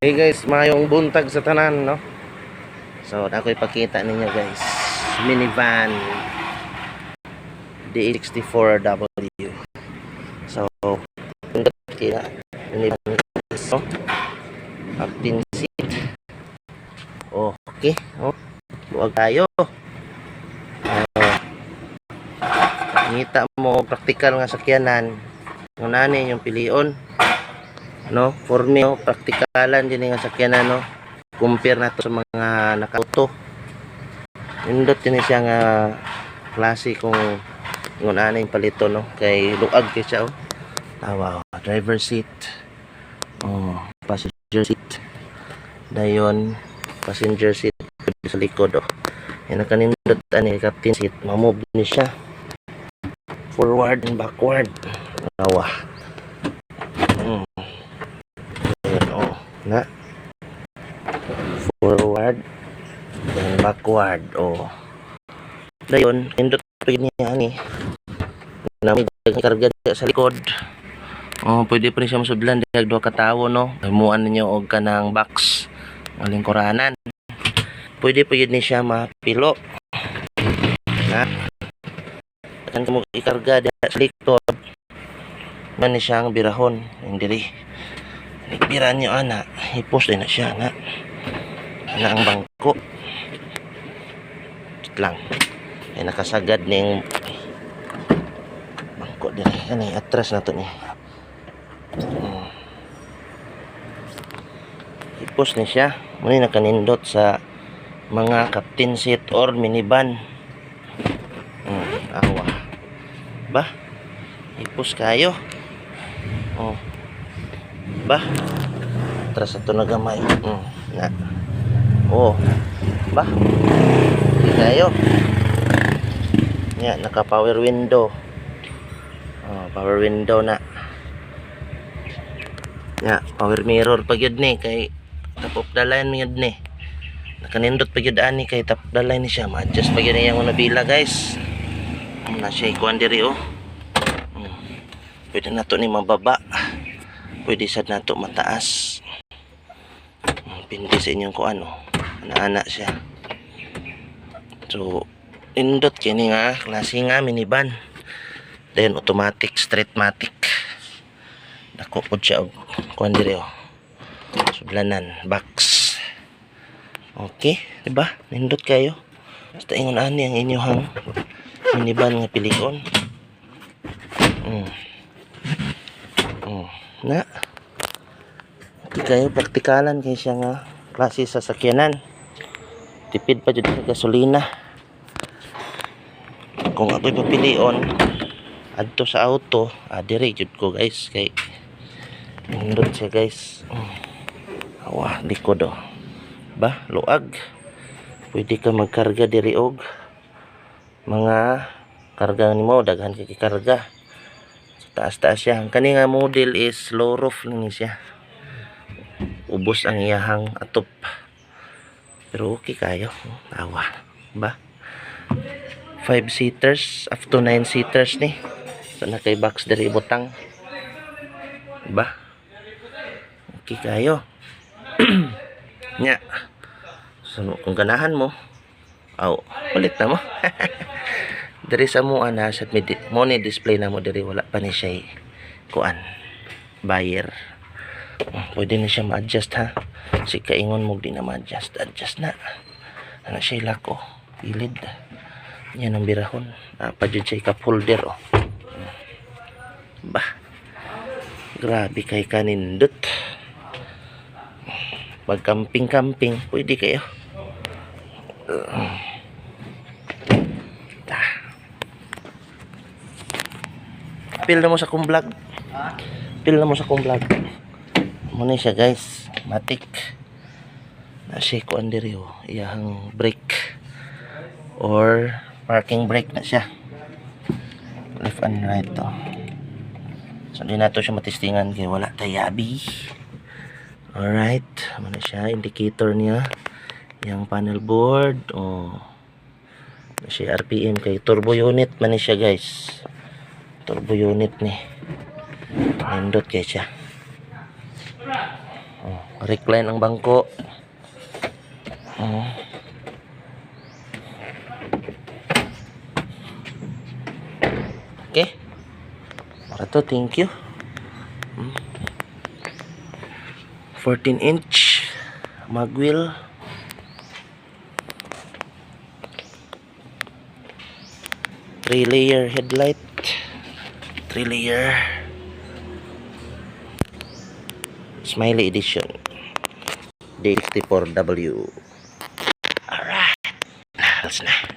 Hey guys, mayong buntag sa tanan, no? So, ako ipakita ninyo guys. Minivan D64W. So, kaya minivan so, 15 seat. Okay, oh. Huwag tayo. Ngita mo praktikal nga sakyanan. Ngunani yung pilion. No, for me, praktikalan din nga sakyanan, no. Compare na to sa mga nakauto. Indot din siya nga klase kung ngunani yung palito, no. Kay luag kay siya, oh. Tawa, driver seat. Oh, passenger seat. Dayon, passenger seat sa likod, oh. Yan nakanindot ani captain seat, mamove ni siya. Forward and backward. Tawa. Na forward and backward, oh. Dayon indot pag niya ni namig karga sa likod, oh. Pwede pa rin siya masudlan dag duha ka tawo, no. Himuan ninyo og kanang box malingkuranan. Pwede pa ni siya mapilo na kan mo ikarga sa likod man ni siyang birahon indiri. Ikbiran nyo ana, i-post din na siya na ang bangko lang ay nakasagad ning bangko din ani atras na to ni. I-post ni siya muna nakanindot sa mga captain seat or minivan. Awa ba i-post kayo, oh ba atras ito na gamay, na oh ba tayo nya naka power window, oh, power window na nya power mirror pag yun ni kay top of the line yun ni nakanindot pag yun ani kay top of the line ni siya ma-adjust pag yun yung nabila guys na siya ikuan diri, oh. Pwede na to ni mababa, pwede sad nato mataas. Pindi sa inyong kung ano, ana-ana siya. So, indot kini nga klase nga minivan. Then automatic, straightmatic. Dako pod siya og kuan dire, oh. Sudlanan, box. Okay, di ba? Nindot kayo. Basta ingon ani ang inyong minivan nga pilion. Na di kayo praktikalan kay siya nga klase sa sakyanan, tipid pa jud sa gasolina. Kung ako'y papilion adto sa auto, dire jud ko guys kay nindot siya guys. Awa likod, oh. Ba luag, pwede ka magkarga diri og mga karga nimo daghan kay karga. Taas-taas siya. Ang kani nga model is low roof lang siya. Ubos ang iyahang atop. Pero okay kayo. Tawa. Ba? 5 seaters up to 9 seaters ni. So na kay box dari butang. Ba? Okay kayo. Nya. So kung ganahan mo, ulit na mo. Dari sa mo ana sa money display na mo diri wala pa ni siya kuan buyer. Pwede na siya ma-adjust, ha. Si kaingon mo di na ma-adjust, adjust na. Ana siya lako ilid. Yan ang birahon. Pa jud siya ka folder, oh. Bah. Grabe kay kanindot. Pag camping pwede kayo. Pil na mo sa kong vlog. Pil na mo sa kong vlog. Muna siya guys. Matic. Nasi ko andiri, oh. Iyahang brake. Or parking brake na siya. Left and right, oh. So di nato siya matistingan kaya wala tayabi. Alright. Muna siya. Indicator niya. Yang panel board. Oh. Nasi RPM kay turbo unit man siya guys. Turbo unit ni nindot kay siya. Recline ang bangko. Okay. Para to, thank you. 14-inch magwheel. Three-layer headlight. 3-layer. Smiley edition. D54W. Alright. Let's na.